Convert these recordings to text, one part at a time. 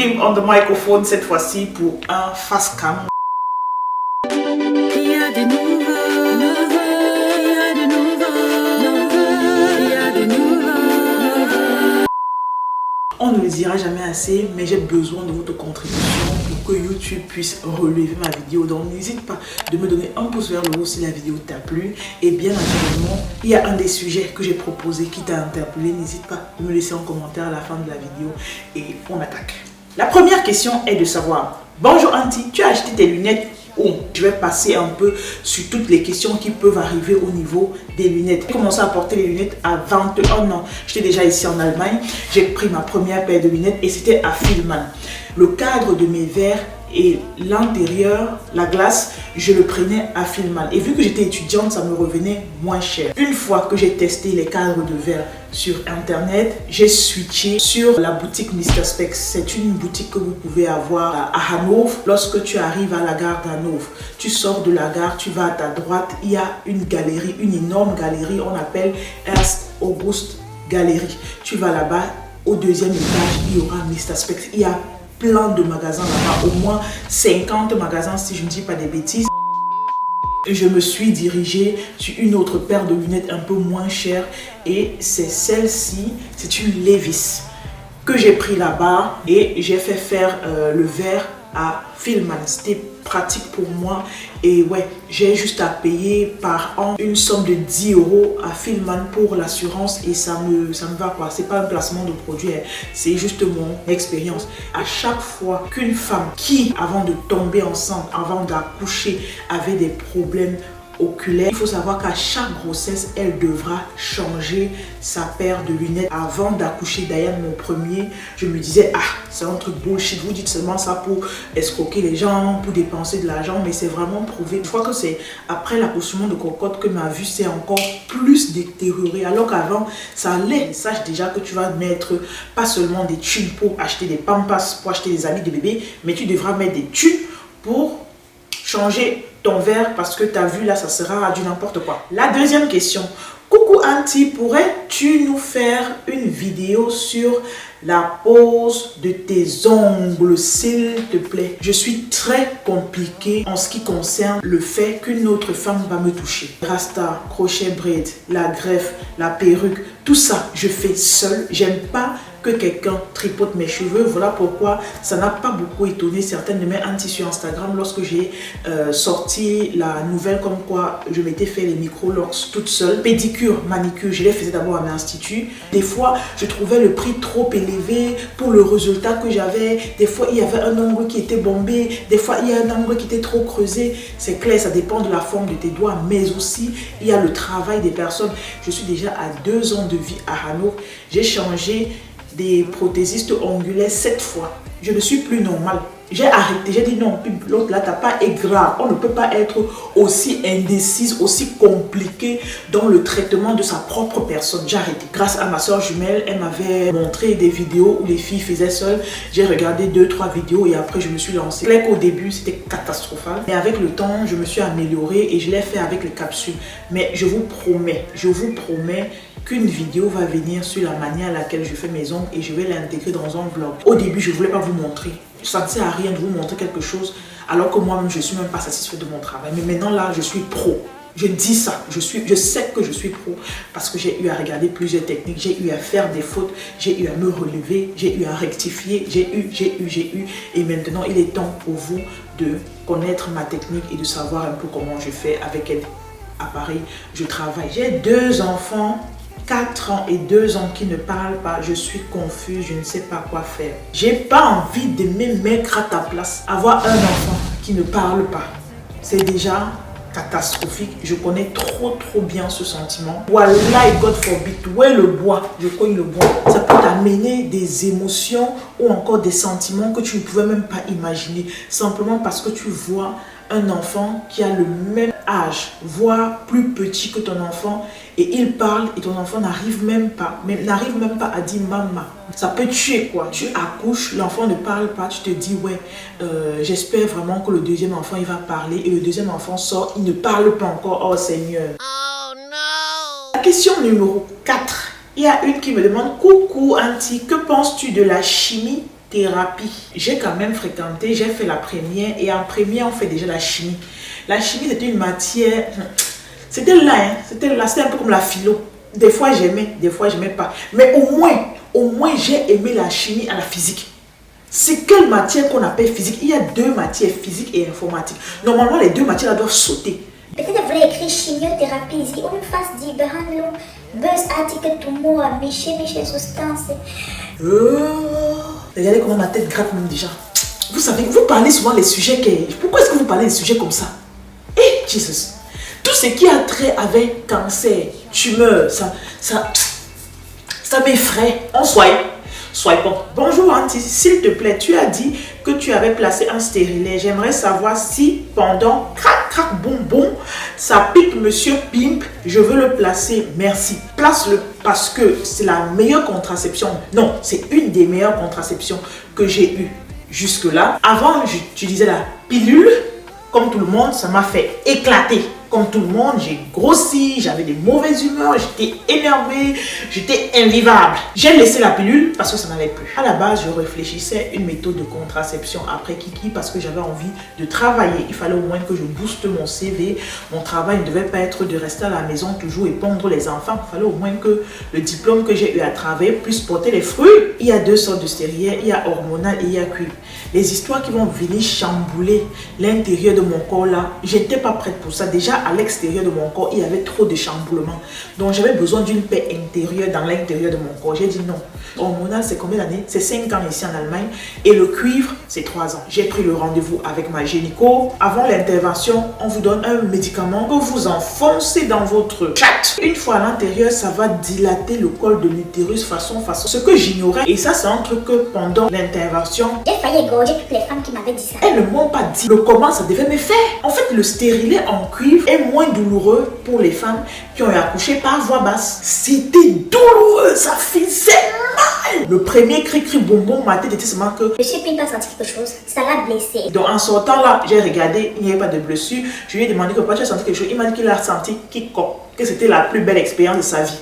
Bim on the microphone cette fois-ci pour un face cam. On ne le dira jamais assez, mais j'ai besoin de votre contribution pour que YouTube puisse relever ma vidéo. Donc n'hésite pas de me donner un pouce vers le haut si la vidéo t'a plu. Et bien naturellement, il y a un des sujets que j'ai proposé qui t'a interpellé. N'hésite pas de me laisser un commentaire à la fin de la vidéo et on attaque. La première question est de savoir, bonjour Auntie, tu as acheté tes lunettes où? Je vais passer un peu sur toutes les questions qui peuvent arriver au niveau des lunettes. J'ai commencé à porter les lunettes à 21 ans. J'étais déjà ici en Allemagne. J'ai pris ma première paire de lunettes et c'était à Fielmann. Le cadre de mes verres et l'intérieur, la glace, je le prenais à Fielmann. Et vu que j'étais étudiante, ça me revenait moins cher. Une fois que j'ai testé les cadres de verre sur internet, j'ai switché sur la boutique Mr. Spex. C'est une boutique que vous pouvez avoir à Hanovre. Lorsque tu arrives à la gare d'Hanovre, tu sors de la gare, tu vas à ta droite, il y a une galerie, une énorme galerie, on appelle Ernst August Galerie. Tu vas là-bas, au deuxième étage, il y aura Mr. Spex. Il y a plein de magasins là-bas, au moins 50 magasins si je ne dis pas des bêtises. Je me suis dirigée sur une autre paire de lunettes un peu moins chère et c'est celle-ci, c'est une Levi's que j'ai pris là-bas et j'ai fait faire le verre à Fielmann. C'était pratique pour moi et ouais, j'ai juste à payer par an une somme de 10 € à Fielmann pour l'assurance et ça me va quoi. C'est pas un placement de produit, c'est juste mon expérience. À chaque fois qu'une femme qui, avant de tomber enceinte, avant d'accoucher, avait des problèmes oculaire, il faut savoir qu'à chaque grossesse, elle devra changer sa paire de lunettes. Avant d'accoucher d'ailleurs mon premier, je me disais, ah, c'est un truc bullshit, vous dites seulement ça pour escroquer les gens, pour dépenser de l'argent, mais c'est vraiment prouvé. Je crois que c'est après l'accouchement de Cocotte que ma vue s'est encore plus détériorée, alors qu'avant, ça allait. Sache déjà que tu vas mettre pas seulement des thunes pour acheter des pampers, pour acheter des habits de bébé, mais tu devras mettre des thunes pour changer ton verre parce que ta vue là, ça sera du n'importe quoi. La deuxième question. Coucou Auntie, pourrais-tu nous faire une vidéo sur la pose de tes ongles, s'il te plaît? Je suis très compliquée en ce qui concerne le fait qu'une autre femme va me toucher. Rasta, crochet braid, la greffe, la perruque, tout ça, je fais seule. J'aime pas que quelqu'un tripote mes cheveux. Voilà pourquoi ça n'a pas beaucoup étonné certaines de mes aunties sur Instagram lorsque j'ai sorti la nouvelle comme quoi je m'étais fait les micro-locks toute seule. Pédicure, manicure, je les faisais d'abord à l'institut. Des fois, je trouvais le prix trop élevé pour le résultat que j'avais. Des fois, il y avait un ongle qui était bombé. Des fois, il y a un ongle qui était trop creusé. C'est clair, ça dépend de la forme de tes doigts, mais aussi, il y a le travail des personnes. Je suis déjà à 2 ans de vie à Hanovre. J'ai changé des prothésistes ongulaires 7 fois. Je ne suis plus normale. J'ai arrêté, j'ai dit non, l'autre là, t'as pas est grave. On ne peut pas être aussi indécise, aussi compliqué dans le traitement de sa propre personne. J'ai arrêté. Grâce à ma soeur jumelle, elle m'avait montré des vidéos où les filles faisaient seules. J'ai regardé 2-3 vidéos et après je me suis lancée. C'est clair qu'au début c'était catastrophal. Mais avec le temps, je me suis améliorée et je l'ai fait avec les capsules. Mais je vous promets qu'une vidéo va venir sur la manière à laquelle je fais mes ongles et je vais l'intégrer dans un vlog. Au début, je ne voulais pas vous montrer. Ça ne sert à rien de vous montrer quelque chose alors que moi-même, je ne suis même pas satisfaite de mon travail. Mais maintenant, là, je suis pro. Je dis ça. Je sais que je suis pro parce que j'ai eu à regarder plusieurs techniques. J'ai eu à faire des fautes. J'ai eu à me relever. J'ai eu à rectifier. J'ai eu. Et maintenant, il est temps pour vous de connaître ma technique et de savoir un peu comment je fais, avec quel appareil je travaille. J'ai 2 enfants. 4 ans et 2 ans qui ne parlent pas, je suis confuse, je ne sais pas quoi faire. J'ai pas envie de me mettre à ta place. Avoir un enfant qui ne parle pas, c'est déjà catastrophique. Je connais trop bien ce sentiment. Voilà, God forbid, où est le bois? Je cogne le bois. Ça peut t'amener des émotions ou encore des sentiments que tu ne pouvais même pas imaginer. Simplement parce que tu vois un enfant qui a le même âge, voire plus petit que ton enfant, et il parle et ton enfant n'arrive même pas à dire maman. Ça peut tuer quoi. Tu accouches, l'enfant ne parle pas, tu te dis ouais, j'espère vraiment que le deuxième enfant il va parler, et le deuxième enfant sort, il ne parle pas encore. Oh Seigneur. Oh non. La question numéro 4. Il y a une qui me demande, coucou Auntie, que penses-tu de la chimie chimiothérapie. J'ai quand même fréquenté, j'ai fait la première et en première on fait déjà la chimie. La chimie c'était une matière, c'était là, hein, c'était un peu comme la philo. Des fois j'aimais pas. Mais au moins j'ai aimé la chimie à la physique. C'est quelle matière qu'on appelle physique? Il y a deux matières, physique et informatique. Normalement les deux matières doivent sauter. Peut-être vous voulez écrire chimiothérapie ici, ou une face dit behandlung, bösartige Tumor, chemische Substanzen. Regardez comment ma tête gratte même déjà. Vous savez, vous parlez souvent les sujets Pourquoi est-ce que vous parlez des sujets comme ça? Eh, Jesus! Tout ce qui a trait avec cancer, tumeur, ça m'effraie. On Sois bon. Bonjour Auntie, s'il te plaît, tu as dit que tu avais placé un stérilet. J'aimerais savoir si pendant crac boum boum, ça pique monsieur Pimp, je veux le placer, merci. Place-le parce que c'est la meilleure contraception. Non, c'est une des meilleures contraceptions que j'ai eues jusque-là. Avant, j'utilisais la pilule. Comme tout le monde, ça m'a fait éclater. Comme tout le monde, j'ai grossi, j'avais des mauvaises humeurs, j'étais énervée, j'étais invivable. J'ai laissé la pilule parce que ça n'allait plus. À la base, je réfléchissais une méthode de contraception après Kiki parce que j'avais envie de travailler. Il fallait au moins que je booste mon CV. Mon travail ne devait pas être de rester à la maison toujours et pondre les enfants. Il fallait au moins que le diplôme que j'ai eu à travailler puisse porter les fruits. Il y a deux sortes de stérilet, il y a hormonal et il y a cuivre. Les histoires qui vont venir chambouler l'intérieur de mon corps là, j'étais pas prête pour ça. Déjà à l'extérieur de mon corps, il y avait trop de chamboulements. Donc j'avais besoin d'une paix intérieure dans l'intérieur de mon corps. J'ai dit non. Hormonal, c'est combien d'années? C'est 5 ans ici en Allemagne. Et le cuivre, c'est 3 ans. J'ai pris le rendez-vous avec ma gynéco. Avant l'intervention, on vous donne un médicament que vous enfoncez dans votre chatte. Une fois à l'intérieur, ça va dilater le col de l'utérus façon. Ce que j'ignorais. Et ça, c'est un truc que pendant l'intervention, j'ai failli égorger toutes les femmes qui m'avaient dit ça. Elles ne m'ont pas dit le comment ça devait me faire. En fait, le stérilet en cuivre est moins douloureux pour les femmes qui ont accouché par voie basse. C'était douloureux, ça faisait mal. Le premier cri bonbon, ma tête était seulement que Monsieur Pimp a senti quelque chose, ça l'a blessé. Donc en sortant là, j'ai regardé, il n'y avait pas de blessure. Je lui ai demandé pourquoi tu as senti quelque chose. Il m'a dit qu'il a senti que c'était la plus belle expérience de sa vie.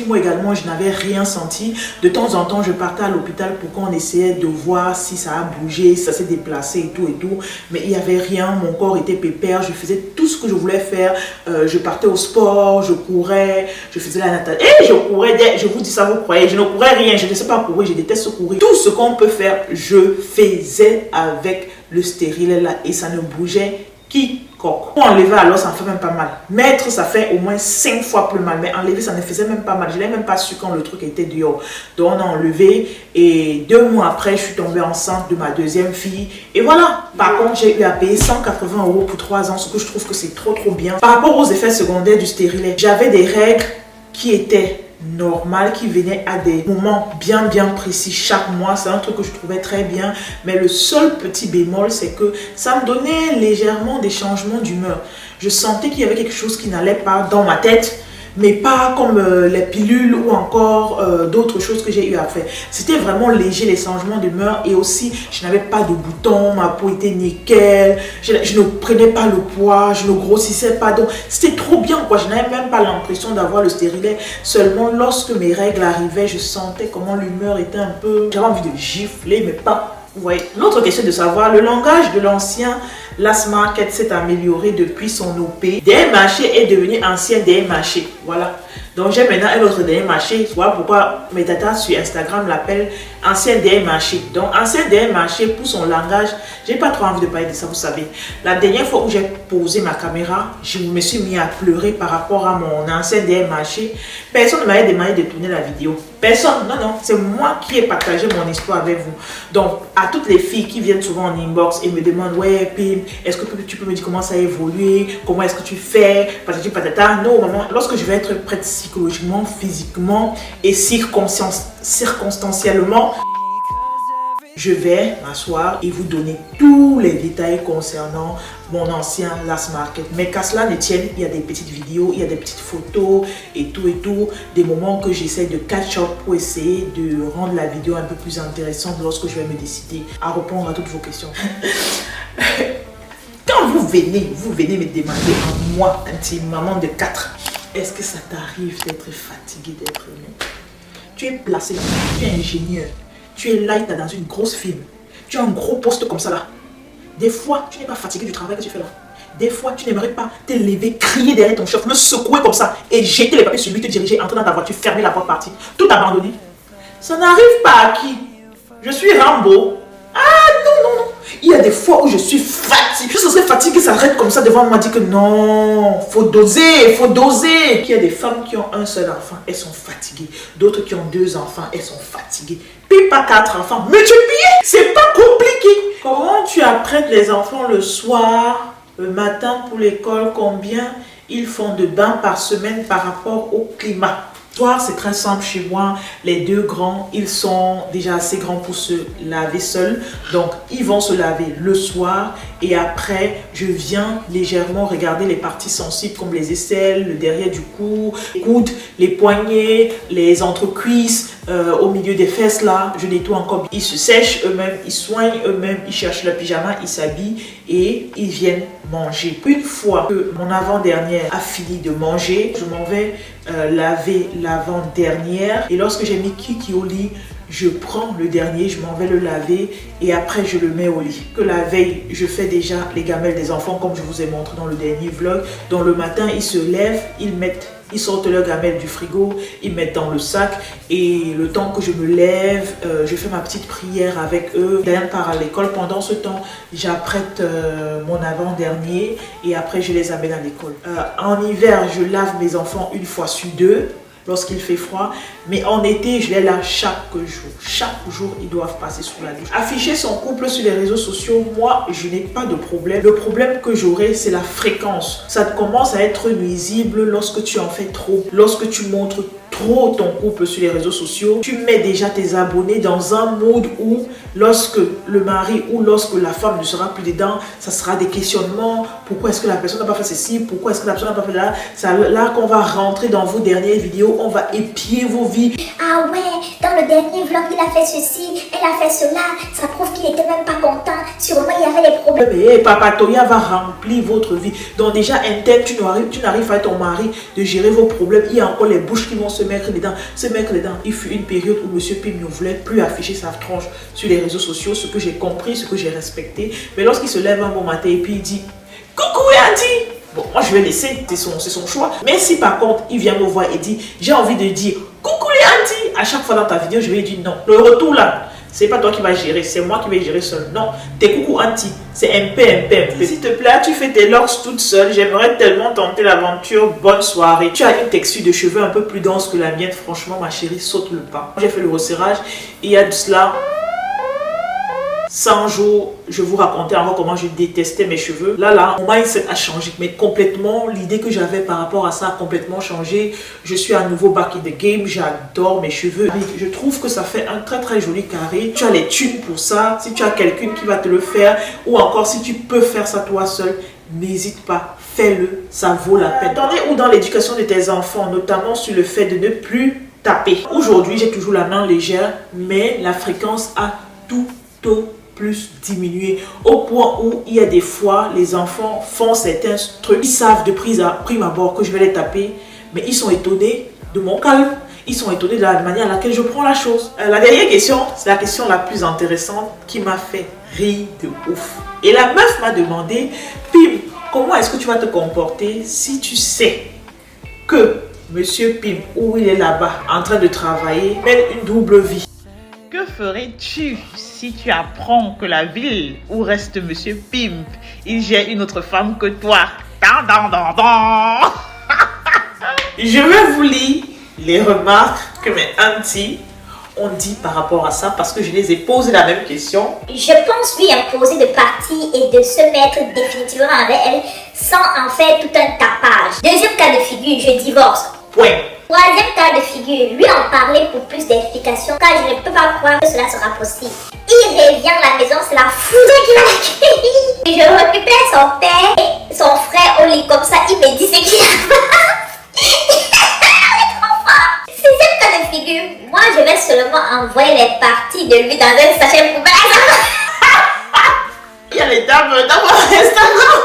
Moi également, je n'avais rien senti. De temps en temps, je partais à l'hôpital pour qu'on essayait de voir si ça a bougé, si ça s'est déplacé et tout. Mais il n'y avait rien, mon corps était pépère, je faisais tout ce que je voulais faire. Je partais au sport, je courais, je faisais la natation. Et je courais, je vous dis ça, vous croyez, je ne courais rien, je ne sais pas courir, je déteste courir. Tout ce qu'on peut faire, je faisais avec le stérilet là et ça ne bougeait quiconque. Pour enlever alors ça ne fait même pas mal. Mettre ça fait au moins 5 fois plus mal. Mais enlever ça ne faisait même pas mal. Je n'ai même pas su quand le truc était dehors. Donc on a enlevé et 2 mois après je suis tombée enceinte de ma deuxième fille. Et voilà. Par contre j'ai eu à payer 180 € pour 3 ans. Ce que je trouve que c'est trop bien. Par rapport aux effets secondaires du stérilet, j'avais des règles qui étaient normal qui venait à des moments bien précis chaque mois. C'est un truc que je trouvais très bien, mais le seul petit bémol c'est que ça me donnait légèrement des changements d'humeur. Je sentais qu'il y avait quelque chose qui n'allait pas dans ma tête, mais pas comme les pilules ou encore d'autres choses que j'ai eu à faire. C'était vraiment léger les changements d'humeur et aussi je n'avais pas de boutons, ma peau était nickel, je ne prenais pas le poids, je ne grossissais pas, donc c'était trop bien quoi. Je n'avais même pas l'impression d'avoir le stérilet. Seulement lorsque mes règles arrivaient, je sentais comment l'humeur était un peu, j'avais envie de gifler mais pas. Vous voyez. L'autre question de savoir, le langage de l'ancien Las Market s'est amélioré depuis son OP. DMH est devenu ancien DMH. Voilà. Donc j'ai maintenant un autre DMH. Voilà pourquoi mes tatas sur Instagram l'appellent ancien DMH. Donc ancien DMH pour son langage, j'ai pas trop envie de parler de ça, vous savez. La dernière fois où j'ai posé ma caméra, je me suis mis à pleurer par rapport à mon ancien DMH. Personne ne m'avait demandé de tourner la vidéo. Personne, non, c'est moi qui ai partagé mon histoire avec vous. Donc, à toutes les filles qui viennent souvent en inbox et me demandent, ouais, Pim, est-ce que tu peux me dire comment ça a évolué, comment est-ce que tu fais, patati patata. Non, maman, lorsque je vais être prête psychologiquement, physiquement et circonstanciellement, je vais m'asseoir et vous donner tous les détails concernant mon ancien Las Market. Mais qu'à cela ne tienne, il y a des petites vidéos, il y a des petites photos et tout, des moments que j'essaie de catch up pour essayer de rendre la vidéo un peu plus intéressante lorsque je vais me décider à répondre à toutes vos questions. Quand vous venez me demander à moi, un petit maman de 4, est-ce que ça t'arrive d'être fatigué d'être humain? Tu es placé là, tu es ingénieur. Tu es là, tu es dans une grosse firme. Tu as un gros poste comme ça là. Des fois, tu n'es pas fatigué du travail que tu fais là. Des fois, tu n'aimerais pas te lever, crier derrière ton chef, le secouer comme ça et jeter les papiers sur lui, te diriger, entrer dans ta voiture, fermer la porte, partir. Tout abandonner. Ça n'arrive pas à qui? Je suis Rambo. Ah non, non, non. Il y a des fois où je suis fatiguée. Je serais fatiguée, ça arrête comme ça devant moi, dit que non, faut doser, faut doser. Il y a des femmes qui ont un seul enfant, elles sont fatiguées. D'autres qui ont 2 enfants, elles sont fatiguées. Puis pas 4 enfants, multiplier, c'est pas compliqué. Comment tu apprêtes les enfants le soir, le matin pour l'école, combien ils font de bains par semaine par rapport au climat? C'est très simple chez moi. Les 2 grands, ils sont déjà assez grands pour se laver seuls. Donc, ils vont se laver le soir. Et après, je viens légèrement regarder les parties sensibles comme les aisselles, le derrière du cou, les coudes, les poignets, les entrecuisses, au milieu des fesses là. Je nettoie encore. Ils se sèchent eux-mêmes, ils soignent eux-mêmes, ils cherchent le pyjama, ils s'habillent et ils viennent manger. Une fois que mon avant-dernière a fini de manger, je m'en vais laver l'avant-dernière. Et lorsque j'ai mis Kiki au lit, je prends le dernier, je m'en vais le laver et après je le mets au lit. Que la veille, je fais déjà les gamelles des enfants comme je vous ai montré dans le dernier vlog. Donc le matin, ils se lèvent, ils sortent leurs gamelles du frigo, ils mettent dans le sac et le temps que je me lève, je fais ma petite prière avec eux. Diane part à l'école. Pendant ce temps, j'apprête mon avant-dernier et après je les amène à l'école. En hiver, je lave mes enfants 1 fois sur 2 lorsqu'il fait froid, mais en été, je les lave chaque jour. Chaque jour, ils doivent passer sous la douche. Afficher son couple sur les réseaux sociaux, moi, je n'ai pas de problème. Le problème que j'aurai, c'est la fréquence. Ça commence à être nuisible lorsque tu en fais trop. Lorsque tu montres trop ton couple sur les réseaux sociaux, tu mets déjà tes abonnés dans un mood où lorsque le mari ou lorsque la femme ne sera plus dedans, ça sera des questionnements. Pourquoi est-ce que la personne n'a pas fait ceci? Pourquoi est-ce que la personne n'a pas fait là? C'est là qu'on va rentrer dans vos dernières vidéos, on va épier vos vies. Ah ouais, dans le dernier vlog, il a fait ceci, elle a fait cela. Ça prouve qu'il n'était même pas content. Sûrement, il y avait des problèmes. Mais Papa Toya va remplir votre vie. Donc déjà, interne, tu n'arrives pas à ton mari de gérer vos problèmes. Il y a encore les bouches qui vont se mettre dedans. Il fut une période où M. Pim ne voulait plus afficher sa tronche sur les réseaux sociaux, ce que j'ai compris, ce que j'ai respecté. Mais lorsqu'il se lève un bon matin et puis il dit « Coucou Andy !» Bon, moi je vais laisser, c'est son choix. Mais si par contre, il vient me voir et dit « J'ai envie de dire « Coucou les Andy !» À chaque fois dans ta vidéo, je vais lui dire « Non, le retour là, c'est pas toi qui vas gérer, c'est moi qui vais gérer seul. Non, t'es coucou Andy, c'est un peu. S'il te plaît, tu fais tes locks toute seule. J'aimerais tellement tenter l'aventure. Bonne soirée. Tu as une texture de cheveux un peu plus dense que la mienne. Franchement, ma chérie, saute le pas. J'ai fait le resserrage et il y a de cela 100 jours, je vous racontais encore comment je détestais mes cheveux. Là, mon mindset a changé, mais complètement. L'idée que j'avais par rapport à ça a complètement changé. Je suis à nouveau back in the game. J'adore mes cheveux. Je trouve que ça fait un très très joli carré. Tu as les thunes pour ça. Si tu as quelqu'un qui va te le faire, ou encore si tu peux faire ça toi seul, n'hésite pas. Fais-le, ça vaut la peine. Ou dans l'éducation de tes enfants, notamment sur le fait de ne plus taper. Aujourd'hui, j'ai toujours la main légère, mais la fréquence a tout plus diminué au point où il y a des fois les enfants font certains trucs, ils savent de prime abord que je vais les taper, mais ils sont étonnés de mon calme, ils sont étonnés de la manière à laquelle je prends la chose. La dernière question, c'est la question la plus intéressante qui m'a fait rire de ouf. Et la meuf m'a demandé, Pim, comment est-ce que tu vas te comporter si tu sais que Monsieur Pim, où il est là-bas en train de travailler, mène une double vie? Que ferais-tu si tu apprends que la ville où reste Monsieur Pimp, il gère une autre femme que toi? Je vais vous lire les remarques que mes aunties ont dit par rapport à ça parce que je les ai posé la même question. Je pense lui imposer de partir et de se mettre définitivement avec elle sans en faire tout un tapage. Deuxième cas de figure, je divorce. Point. Troisième cas de figure, lui en parler pour plus d'explications car je ne peux pas croire que cela sera possible. Il revient à la maison, c'est la foudre qui l'a accueilli. Et je récupère son père et son frère au lit comme ça, il me dit ce qu'il a. Sixième cas de figure, moi je vais seulement envoyer les parties de lui dans un sachet poubelle. Il y a les dames dans mon Instagram.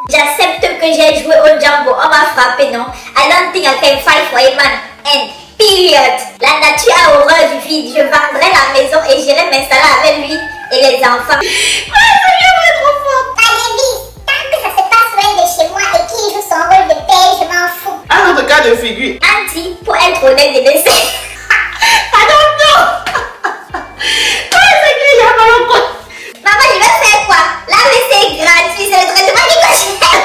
J'accepte que j'ai joué au Django, on m'a frappé, non? I don't think I can fight for a man. And Period. La nature a horreur du vide. Je vendrai la maison et j'irai m'installer avec lui et les enfants. Ça se passe loin de chez moi et qui joue son rôle de père, je m'en fous. Un autre cas de figure. Anti, pour être honnête et décès. Non. Maman, je vais faire quoi? Là, mais c'est gratuit, c'est le traitement qui coûte cher.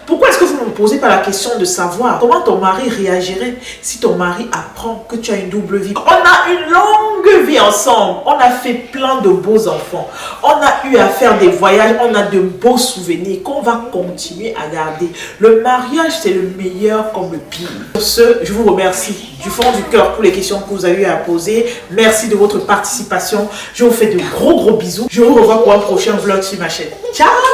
Pourquoi est-ce que vous ne me posez pas la question de savoir comment ton mari réagirait si ton mari apprend que tu as une double vie? On a une longue vie ensemble, on a fait plein de beaux enfants, on a eu à faire des voyages, on a de beaux souvenirs qu'on va continuer à garder. Le mariage, c'est le meilleur comme le pire. Pour ce, je vous remercie du fond du cœur pour les questions que vous avez eu à poser. Merci de votre participation. Je vous fais de gros bisous. Je vous revois pour un prochain vlog sur ma chaîne. Ciao!